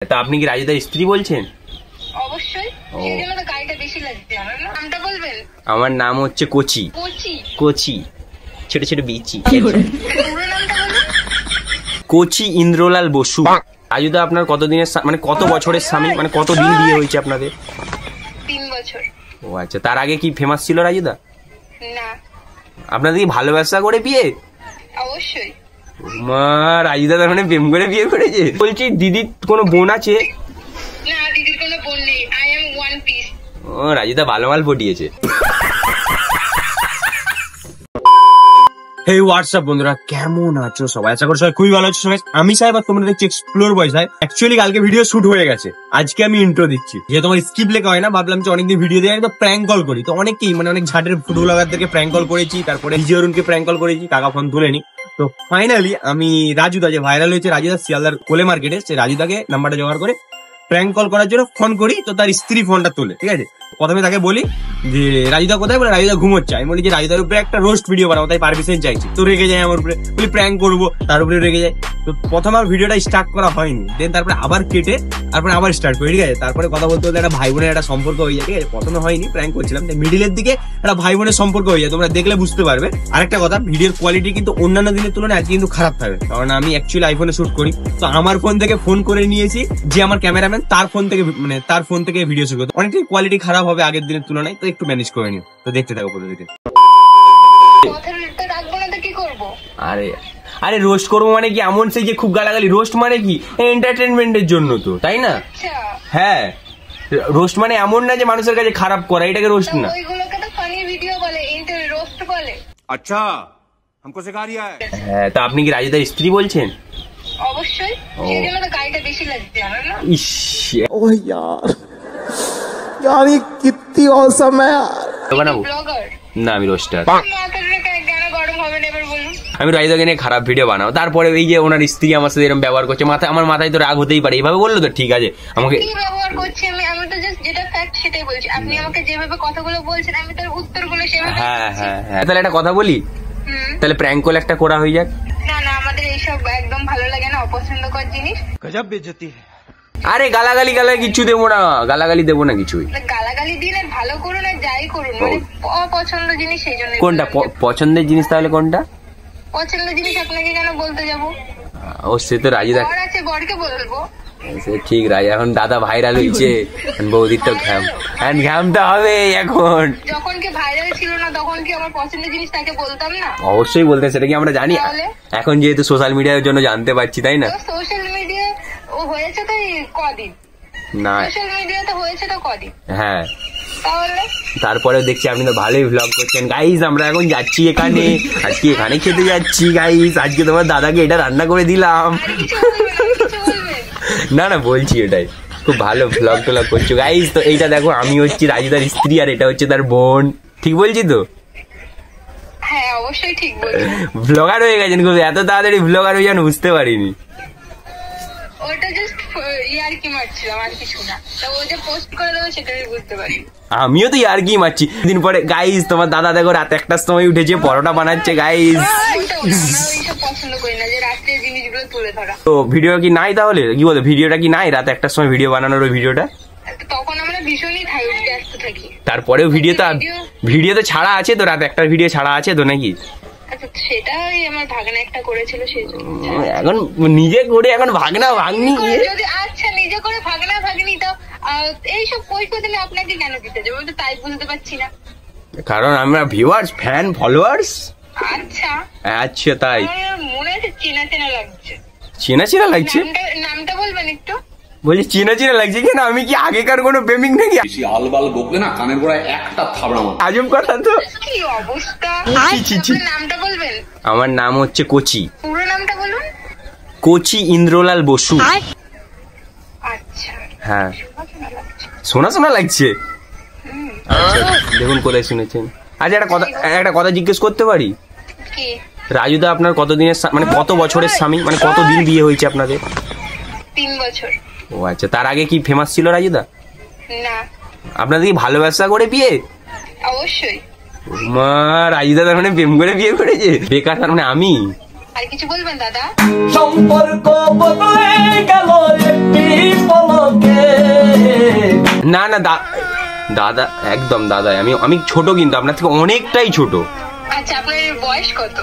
তা আপনি কি রাজুদার স্ত্রী বলছেন? অবশ্যই, সেজন্য তো গাড়িটা বেশি লাগছে। আমার নামটা বলবেন? আমার নাম হচ্ছে কোচি। কোচি? কোচি, ছোট ছোট বিচি। পুরো নামটা বলুন। কোচি ইন্দ্রলাল বসু। রাজুদা আপনার কতদিনের মানে কত বছরের স্বামী, মানে কতদিন বিয়ে হয়েছে আপনাদের? 3 বছর। ও আচ্ছা, তার আগে কি ফেমাস ছিল রাজুদা? না। আপনাদের কি ভালোবাসা করে বিয়ে? অবশ্যই। মা, রাজুদা তার মানে প্রেম করে বিয়ে করেছে? বলছি দিদির কোনো বোন আছে? না, দিদির কোনো বোন নেই। I am one piece. ও, রাজুদা ভালো মাল পটিয়েছে। হেই হোয়াটসঅ্যাপ বন্ধুরা, কেমন আছো সবাই? আশা করি সবাই খুবই ভালো আছো। সবাই আমি সাহেব আর তোমরা দেখছি এক্সপ্লোর বয় সাহেব। অ্যাকচুয়ালি কালকে ভিডিও শুট হয়ে গেছে, আজকে আমি ইন্ট্রো দিচ্ছি। যে তোমার স্কিপ লেখা হয় না, ভাবলাম যে অনেকদিন ভিডিও দিয়ে তো প্র্যাঙ্ক কল করি। তো অনেকেই মানে অনেক ঝাটের ফুড ব্লগারদেরকে প্র্যাঙ্ক কল করেছি, তারপরে বিজয়রুনকে প্র্যাঙ্ক কল করেছি, টাকা ফোন তুলেনি। তো ফাইনালি আমি রাজুদা, যে ভাইরাল হয়েছে রাজুদা শিয়ালদার কোলে মার্কেটে, সেই রাজুদাকে নাম্বারটা জোগাড় করে প্র্যাঙ্ক কল করার জন্য ফোন করি। তো তার স্ত্রী ফোনটা তোলে, ঠিক আছে। প্রথমে তাকে বলি যে রাজুদা কোথায়, বলে রাজুদা ঘুমোচ্ছে। আমি বলি যে রাজুদার উপরে একটা রোস্ট ভিডিও বানাবো, তাই পারমিশন চাইছি। তো রেগে যায় আমার উপরে, বলি প্র্যাঙ্ক করবো, তার উপরে রেগে যায়। তো প্রথম আর ভিডিওটা স্টার্ট করা হয়নি, দেন তারপরে আবার কেটে তারপরে আবার স্টার্ট করি, ঠিক আছে। তারপরে কথা বলতে বলতে একটা ভাই বোনের একটা সম্পর্ক হয়ে যায়, ঠিক আছে। প্রথমে হয়নি, প্র্যাঙ্ক করছিলাম, মিডিলের দিকে একটা ভাই বোনের সম্পর্ক হয়ে যায়, তোমরা দেখলে বুঝতে পারবে। আরেকটা কথা, ভিডিওর কোয়ালিটি কিন্তু অন্যান্য দিনের তুলনায় আজকে কিন্তু খারাপ থাকবে, কারণ আমি অ্যাকচুয়ালি আইফোনে শুট করি। তো আমার ফোন থেকে ফোন করে নিয়েছি যে আমার ক্যামেরাম্যান, তার ফোন থেকে মানে তার ফোন থেকে ভিডিও শুট করতে অনেকটাই কোয়ালিটি খারাপ হবে আগের দিনের তুলনায়। তো একটু ম্যানেজ করে নিও। তো দেখতে থাকো পুরো ভিডিও। আরে আরে রোস্ট করবো মানে কি এমন সেই যে খুব গালাগালি? রোস্ট মানে কি এন্টারটেনমেন্টের জন্য, তো তাই না? হ্যাঁ, রোস্ট মানে এমন না যে মানুষের কাছে খারাপ করা, এটাকে রোস্ট না। ওইগুলোকে তো ফানি ভিডিও বলে, রোস্ট বলে। আচ্ছা, हमको सिखा रिया है। হ্যাঁ, তা আপনি কি রাজুদার স্ত্রী বলছেন? অবশ্যই, সেজন্য তো গাড়িটা বেশি লাগছে। আমার না। ইস, ओह यार ये कितनी औसम है यार। বানাবো ব্লগার না, আমি রোস্টার। মাথাটা কেন গরম হবে না এবার বলুন? আমি রাজুদাকে নিয়ে খারাপ ভিডিও বানাবো, তারপরে এই যে ওনার স্ত্রী আমার সাথে এরকম ব্যবহার করছে, আমার মাথায় তো রাগ হতেই পারে। এইভাবে বললো তো ঠিক আছে, আমাকে কি ব্যবহার করছি আমি? আমি তো জাস্ট যেটা ফ্যাক্ট সেটাই বলছি। আপনি আমাকে যেভাবে কথাগুলো বলছেন, আমি তার উত্তরগুলো সেভাবে। হ্যাঁ হ্যাঁ হ্যাঁ, তাহলে একটা কথা বলি, হুম। তাহলে প্র্যাঙ্ক কল একটা করা হয়ে যাক। না না, আমাদের এইসব একদম ভালো লাগে না, অপছন্দকর জিনিস। गजब बेइज्जती है। আরে গালাগালি কিছু দেবো না, গালাগালি দেবো না কিছুই। গালাগালি দিন আর ভালো করুন আর যাই করুন, মানে অপছন্দ জিনিস সেই জন্য। কোনটা পছন্দের জিনিস? তাহলে কোনটা পছন্দ জিনিস আপনাকে কেন বলতে যাবো? ও সে তো রাজুদা, বর আছে, বরকে বলবো। সে ঠিক রাজ, এখন দাদা ভাইরাল হচ্ছে, বৌদির তো ঘামটা হবে এখন। যখন কি ভাইরাল ছিল না, তখন কি আমার পছন্দের জিনিস তাকে বলতাম না? অবশ্যই বলতে, সেটা কি আমরা জানি? তাহলে? এখন যেহেতু সোশ্যাল মিডিয়ার জন্য জানতে পারছি, তাই না? সোশ্যাল মিডিয়া ও হয়েছে তো কদিন, না সোশ্যাল মিডিয়াতে হয়েছে তো কদিন। হ্যাঁ, তাহলে তারপরেও দেখছি আপনি তো ভালোই ভ্লগ করছেন। গাইস আমরা এখন যাচ্ছি এখানে, আজকে এখানে খেতে যাচ্ছি গাইস। আজকে তোমার দাদাকে এটা রান্না করে দিলাম। আর কিছু বলবেন না, কিছু বলবেন? না না, বলছি এটাই, খুব ভালো ভ্লগ টোলগ করছো গাইস। তো এইটা দেখো, আমি হচ্ছি রাজুদার স্ত্রী আর এটা হচ্ছে তার বোন। ঠিক বলছি তো? হ্যাঁ অবশ্যই ঠিক বলছেন। ভ্লগার হয়ে গেছেন খুব, এত তাড়াতাড়ি ভ্লগার হয়ে যান বুঝতে পারিনি। ওটা জাস্ট ইয়ার্কি মারছিলাম, আর কিছু না। তা ও যে পোস্ট করে দেবে সেটাই বুঝতে পারি। আমিও তো ইয়ার্কি মারছি। দিন পরে গাইস তোমার দাদা দেখো রাত 1টার সময় উঠেছে, পরোটা বানাচ্ছে গাইস। আমরা ওইসব পছন্দ করি না, যে রাত্রের জিনিসগুলো তুলে ধরা। তো ভিডিও কি নাই? তাহলে কি বলতো, ভিডিওটা কি নাই? রাত 1টার সময় ভিডিও বানানোর ওই ভিডিওটা? তখন আমরা ভীষণই ব্যস্ত থাকি। তারপরেও ভিডিও তো ছাড়া আছে তো, রাত 1টার ভিডিও ছাড়া আছে তো নাকি? আচ্ছা, সেটাই আমার ভাগনা একটা করেছিল সেই জন্য। এখন নিজে করে এখন ভাগনা ভাগ্নি যদি আচ্ছা নিজে করে ভাগনা ভাগ্নি, তো এইসব পয়সা দিলে আপনাকে কেন দিতে যাবো? তো তাই বুঝতে পারছি না। কারণ আমরা ভিউয়ার্স, ফ্যান, ফলোয়ার্স। আচ্ছা আচ্ছা, তাই আমার মনে হচ্ছে চেনা চেনা লাগছে। চেনা চেনা লাগছে? নামটা বলবেন একটু? বলছি চেনা চেনা লাগছে কেন? আমি কি আগেকার কোনো প্রেমিক নাকি? বেশি আলবাল বকলে না কানের গোড়ায় একটা থাবড়া মার। আজব কথা তো। কি অবস্থা! আপনার নামটা বলবেন? আমার নাম হচ্ছে কোচি। পুরো নামটা বলুন। কোচি ইন্দ্রলাল বসু। আচ্ছা হ্যাঁ, শোনা শোনা লাগছে। আচ্ছা দেখুন কোথায় শুনেছেন। আচ্ছা একটা কথা জিজ্ঞেস করতে পারি? কি? রাজুদা আপনার কতদিনের মানে কত বছরের স্বামী, মানে কতদিন বিয়ে হয়েছে আপনাদের? 3 বছর। ও আচ্ছা, তার আগে কি ফেমাস ছিল রাজুদা? না। আপনাদের কি ভালোবাসা করে বিয়ে? অবশ্যই। মা, রাজুদা তার মানে প্রেম করে বিয়ে করেছে? বেকার তার মানে আমি? আর কিছু বলবেন দাদা? সম্পর্ক বদলে গেল একটি পলকে। না না দাদা একদম দাদা, আমি ছোট, কিন্তু আপনার থেকে অনেকটাই ছোট। আচ্ছা, আপনার বয়স কত?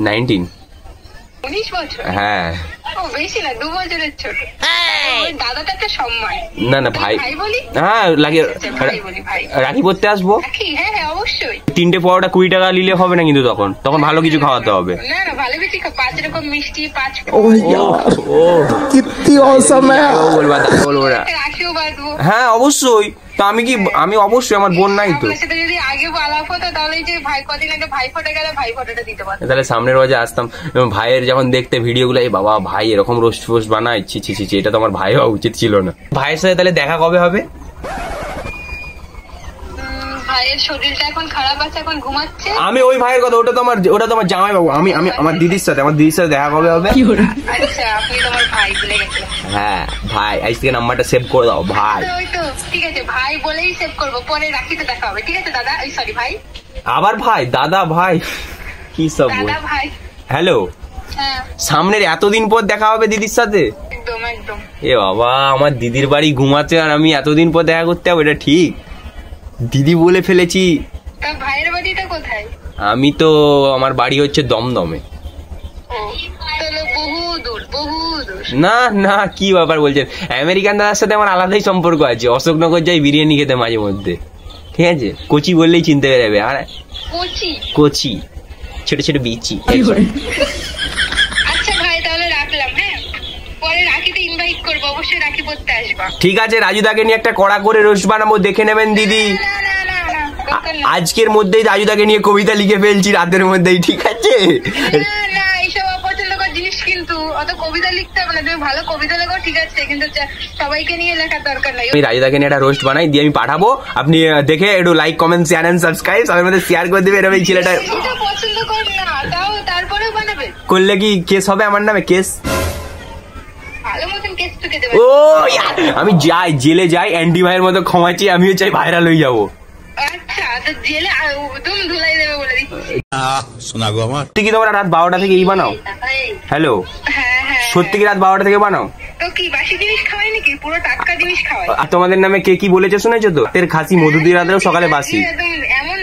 19। 19 বছর? হ্যাঁ। ও বেশি না, 2 বছরের ছোট। ওই দাদাটা একটা সম্মান। না না ভাই, ভাই বলি? হ্যাঁ লাগে। ভাই বলি, ভাই। রাখি পড়তে আসবো। হ্যাঁ হ্যাঁ অবশ্যই। 3টে পরোটা 20 টাকা নিলে হবে না, কিন্তু তখন ভালো কিছু খাওয়াতে হবে। না না, ভালো বেশি 5 রকম মিষ্টি, 5 ओह यार कितनी औसम है বলবো না। রাখিও বাঁধবো। হ্যাঁ অবশ্যই। তো আমি অবশ্যই, আমার বোন নাই তো। আপনার সাথে যদি আগে আলাপ হতো তাহলে যে ভাই কদিন আগে ভাই ফোটা গেলে ভাই ফোটাটা দিতে পারতাম। তাহলে সামনের বাজে আসতাম, ভাইয়ের যখন দেখতে ভিডিওগুলো, এই বাবা ভাই এরকম রোস্ট ফোস্ট বানায়, ছি ছি ছি, এটা তো আমার ভাই হওয়া উচিত ছিল না। ভাইয়ের সাথে তাহলে দেখা কবে হবে? ভাইয়ের শরীরটা এখন খারাপ আছে, এখন ঘুমাচ্ছে। আমি ওই ভাইয়ের কথা, ওটা তো আমার জামাই বাবু। আমি আমার দিদির সাথে দেখা কবে হবে? আচ্ছা, আপনি তোমার ভাই ভুলে গেছেন। হ্যাঁ ভাই, আজ থেকে নাম্বারটা সেভ করে দাও ভাই। ওই তো ঠিক আছে, ভাই বলেই সেভ করবো, পরে রাখিতে দেখা হবে। ঠিক আছে দাদা, সরি ভাই। আবার ভাই, দাদা ভাই, কি সব দাদা ভাই। হ্যালো, হ্যাঁ সামনের এতদিন পর দেখা হবে দিদির সাথে? একদম একদম। এ বাবা, আমার দিদির বাড়ি ঘুমাচ্ছে আর আমি এতদিন পর দেখা করতে হবে, এটা ঠিক? দিদি বলে ফেলেছি। তা ভাইয়ের বাড়িটা কোথায়? আমি তো, আমার বাড়ি হচ্ছে দমদমে। ও তাহলে বহু দূর, বহু দূর। না না, কি ব্যাপার বলছেন? আমেরিকান দাদার সাথে আমার আলাদাই সম্পর্ক আছে। অশোকনগর যাই বিরিয়ানি খেতে মাঝে মধ্যে, ঠিক আছে? কোচি বললেই চিনতে পেরে যাবে। আর কোচি ছোট ছোট বিচি। আচ্ছা ভাই, তাহলে রাখলাম। হ্যাঁ, পরে রাখিতে ইনভাইট করবো, অবশ্যই রাখি পড়তে আসবা। ঠিক আছে, রাজুদাকে নিয়ে একটা কড়া করে রোস্ট বানাবো, দেখে নেবেন দিদি। না না না না, দরকার নেই। আজকের মধ্যেই রাজুদাকে নিয়ে কবিতা লিখে ফেলছি, রাতের মধ্যেই, ঠিক আছে? না না, এইসব অপছন্দকর জিনিস, কিন্তু অত কবিতা লিখতে হবে না। তুমি ভালো কবিতা লেখো, ঠিক আছে, কিন্তু সবাইকে নিয়ে লেখার দরকার নাই। আমি রাজুদাকে নিয়ে একটা রোস্ট বানাই, দিয়ে আমি পাঠাবো। আপনি দেখে একটু like, comment, share and subscribe সবার মধ্যে শেয়ার করে দিবে। এরকম এই ছেলেটা এটা পছন্দ কর না, তাও তারপরেও বানাবে। করলে কি কেস হবে আমার নামে? কেস? ভালো মতন কেস টুকে দেবে। ও ইয়ার, আমি যাই জেলে যাই, অ্যান্ডি ভাইয়ের মতো ক্ষমাচ্ছি, আমিও চাই ভাইরাল হয়ে যাবো। আচ্ছা, তো জেলে একদম ধুলাই দেবে বলে দিচ্ছি। सुना गो আমার সত্যি কি তোমরা রাত 12টা থেকে এই বানাও? হ্যালো, হ্যাঁ হ্যাঁ। সত্যি কি রাত 12টা থেকে বানাও? তো কি বাসি জিনিস খাওয়াই নাকি? পুরো টাটকা জিনিস খাওয়াই। আর তোমাদের নামে কে কি বলেছে শুনেছো তো? রাতের খাসি মধু দিয়ে রাতেও সকালে বাসি। একদম এমন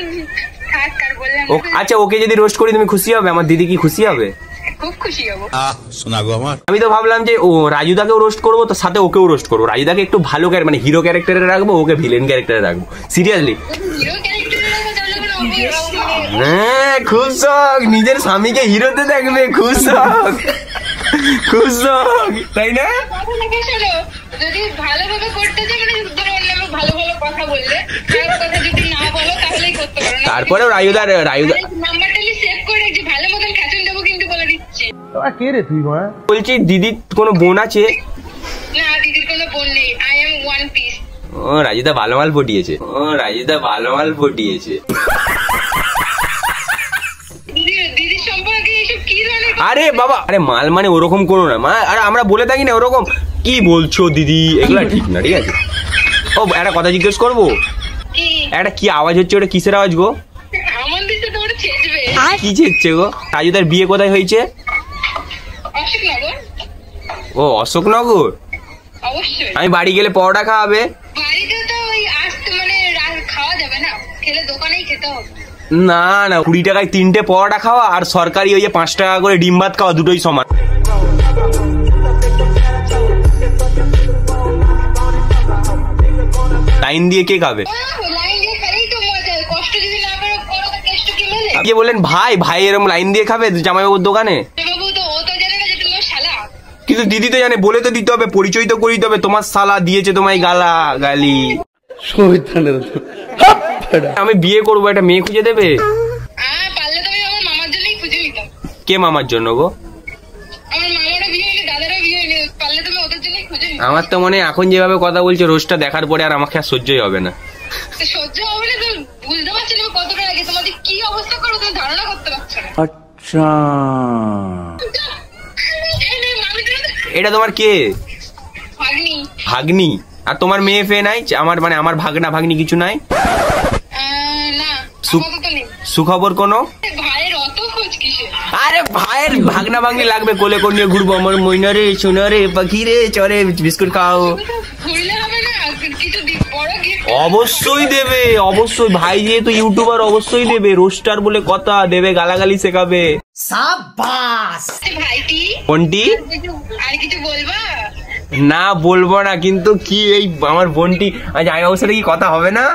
থাক আর বললাম। আচ্ছা, ওকে যদি রোস্ট করি তুমি খুশি হবে? আমার দিদি কি খুশি হবে? খুব খুশি হব। सुना गो আমার আমি তো ভাবলাম যে ও রাজুদাকেও রোস্ট করবো, তো সাথে ওকেও রোস্ট করবো। রাজুদাকে একটু ভালো মানে হিরো ক্যারেক্টারে রাখবো, ওকে ভিলেন ক্যারেক্টারে রাখবো। সিরিয়াসলি, হিরো ক্যারেক্টারের মতো তাহলে হ্যাঁ, খুব শখ। নিজের স্বামীকে হিরোতে দেখবে, খুব শখ, খুব শখ, তাই না? যদি ভালোভাবে করতে চাই, মানে ধরো অন্য ভালো ভালো কথা বললে, খারাপ কথা যদি না বলো তাহলেই করতে পারো। তারপরেও রাজুদা নাম্বারটা সেভ করে যে ভালো মতন খাচুন দেবো, কিন্তু বলে দিচ্ছি। বলছি, দিদির কোনো বোন আছে? না, দিদির কোনো বোন নেই। I am one piece. ও রাজুদা ভালো মাল পটিয়েছে, দিদির সম্পর্কে এইসব কি ধরনের? আরে বাবা, আরে মাল মানে ওরকম করো না মা। আরে আমরা বলে থাকি না ওরকম। কি বলছো দিদি, এগুলা ঠিক না, ঠিক আছে? ও একটা কথা জিজ্ঞেস করবো, কি একটা কি আওয়াজ হচ্ছে, ওটা কিসের আওয়াজ গো? আমার দিতে তোমার ছেড়বে? কি চেচ্ছে গো? রাজুদার বিয়ে কোথায় হয়েছে? অশোকনগর। ও অশোকনগর। অবশ্যই। আমি বাড়ি গেলে পরোটা খাওয়াবে? বাড়িতে তো ওই আসতে মানে খাওয়া যাবে না, খেলে দোকানেই খেতে হবে। না না, 20 টাকায় 3টে পরোটা খাওয়া আর সরকারি ওই যে 5 টাকা করে ডিম ভাত খাওয়া, দুটোই সমান। লাইন দিয়ে কে খাবে? লাইন দিয়ে খেলেই তো মজা। কষ্ট যদি না করো, কষ্ট কি মেলে? আপনি বললেন ভাই এরকম লাইন দিয়ে খাবে জামাইবাবুর দোকানে? বাবু তো ও তো জানে না যে তুমি শালা। কিন্তু দিদি তো জানে, বলে তো দিতে হবে, পরিচয় তো করিতে হবে। তোমার শালা দিয়েছে তোমায় গালি। আমি বিয়ে করবো, একটা মেয়ে খুঁজে দেবে? পারলে তো আমি আমার মামার জন্যই খুঁজে নিতাম। কে মামার জন্য গো? আমার মামারও বিয়ে হয়নি, দাদারও বিয়ে হয়নি, পারলে তুমি ওদের জন্যই খুঁজে নিতাম। আমার তো মনে হয় এখন যেভাবে কথা বলছে, রোজটা দেখার পরে আর আমাকে আর সহ্যই হবে না। সহ্য হবে না তো বুঝতে পারছি না কতটা লাগে। তোমাদের কি অবস্থা করো তুমি ধারণা করতে পারছো না। আচ্ছা, এটা তোমার কে? ভাগ্নি। ভাগ্নি? আর তোমার মেয়ে ফেয়ে নাই? আমার ভাগনা ভাগ্নি কিছু নাই? না, সু- আপাতত নেই। সুখবর কোনো? ভাইয়ের অত খোঁজ কিসে? আরে আরে ভাইয়ের ভাগনা ভাগনি লাগবে, কোলে কোলে নিয়ে ঘুরবো, আমার মইনা রে সোনা রে পাখি রে চরে বিস্কুট খাও। ঘুরলে হবে না, কিছু বড় গিফট অবশ্যই দেবে, অবশ্যই ভাই যেহেতু ইউটিউবার অবশ্যই দেবে, রোস্টার বলে কথা দেবে, গালাগালি শেখাবে। ভাইটি কোনটি? আর কিছু বলবা? না বলবো না, কিন্তু কি এই আমার বোনটি জামাইবাবুর সাথে কি কথা হবে না?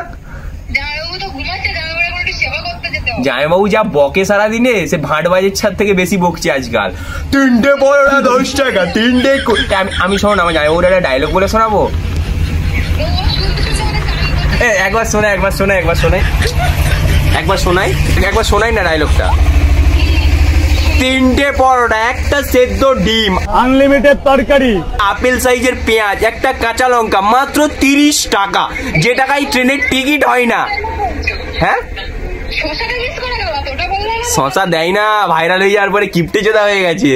জামাইবাবু তো ঘুমাচ্ছে, জামাইবাবু এখন একটু সেবা করতে যেতে হবে। জামাইবাবু যা বকে সারাদিনে, সে ভাট বাজের ছাদ থেকে বেশি বকছে আজকাল। 3টে পরোটা 10 টাকা, 3টে আমি শোনো না, আমার জামাইবাবুর একটা ডায়লগ বলে শোনাবো। ও শুনতে শুনতে আমাদের কান করতে। একবার শোনাই না ডায়লগটা। 3টে পরোটা, একটা সেদ্ধ ডিম, আনলিমিটেড তরকারি, আপেল সাইজের পেঁয়াজ, একটা কাঁচা লঙ্কা, মাত্র 30 টাকা, যে টাকায় ট্রেনের টিকিট হয় না। হ্যাঁ, শসাটা মিস করে গেল, ওটা বললে না? শশা দেয় না, ভাইরাল হয়ে যাওয়ার পরে কিপটে চোদা হয়ে গেছে।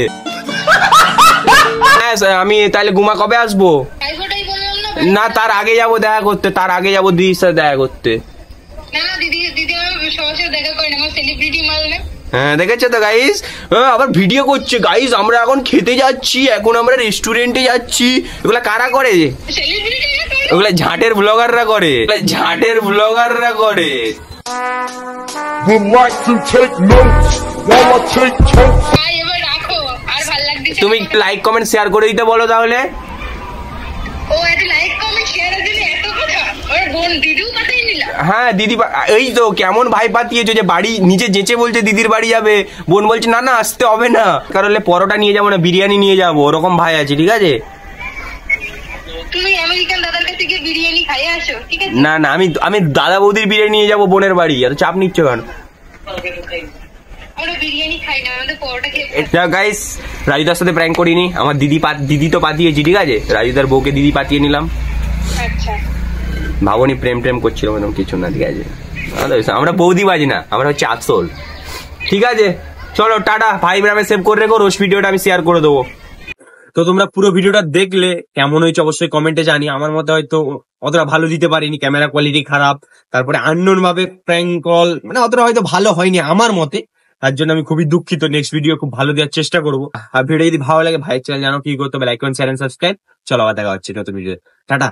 হ্যাঁ, আমি তাহলে গুমা কবে আসবো? ভাইফোঁটাই বললাম না। না, তার আগে যাবো দেখা করতে, দিদির সাথে দেখা করতে। না না, দিদি আমার সবার সাথে দেখা করে না, আমার সেলিব্রিটি মাল না। হ্যাঁ, দেখেছো তো গাইস, আবার ভিডিও করছে। গাইস, আমরা এখন খেতে যাচ্ছি, এখন আমরা রেস্টুরেন্টে যাচ্ছি। এগুলা কারা করে? সেলিব্রিটি না করে। ওগুলা ঝাটের ব্লগাররা করে, Would like to take notes while I take totes. ভাই এবার রাখো, আর ভাল লাগছে। তুমি লাইক কমেন্ট শেয়ার করে দিতে বলো তাহলে। ও একটা লাইক কমেন্ট শেয়ার দিলে এত কথা, ওর বোন দিদিও কথাই নিলা। হ্যাঁ দিদি, এই তো কেমন ভাই পাতিয়েছো যে বাড়ি নিজে যেচে বলছে দিদির বাড়ি যাবে, বোন বলছে না না আসতে হবে না, কারণ পরোটা নিয়ে যাবো না, বিরিয়ানি নিয়ে যাবো, ওরকম ভাই আছে। ঠিক আছে, তুমি আমেরিকান দাদার কাছে গিয়ে বিরিয়ানি খাইয়ে আসো, ঠিক আছে? না না, আমি দাদা বৌদির বিরিয়ানি নিয়ে যাবো বোনের বাড়ি, এত চাপ নিচ্ছ কেন? আমরা বিরিয়ানি খাই না, আমাদের পরোটা খেয়ে। গাইস, রাজুদার সাথে প্র্যাঙ্ক করিনি, আমার দিদি তো পাতিয়েছি। ঠিক আছে, রাজুদার বউকে দিদি পাতিয়ে নিলাম। আচ্ছা, ভাবনি প্রেম করছিল, এরকম কিছু না। ঠিক আছে, আমরা বৌদি বাজি না, আমরা হচ্ছে আসল। ঠিক আছে, চলো টাটা, ভাই ব্রামে সেভ করে রেখো, রোজ ভিডিওটা আমি শেয়ার করে দেবো। তো তোমরা পুরো ভিডিওটা দেখলে কেমন হয়েছে অবশ্যই কমেন্টে জানি। আমার মতে হয়তো অতটা ভালো দিতে পারিনি, ক্যামেরা কোয়ালিটি খারাপ, তারপরে আননোন ভাবে প্র্যাঙ্ক কল, মানে অতটা হয়তো ভালো হয়নি আমার মতে। তার জন্য আমি খুবই দুঃখিত। নেক্সট ভিডিও খুব ভালো দেওয়ার চেষ্টা করবো। আর ভিডিও যদি ভালো লাগে ভাই চ্যানেল জানো কি করতে হবে, like comment share and subscribe. চলো আবার দেখা হচ্ছে নতুন ভিডিও। টাটা।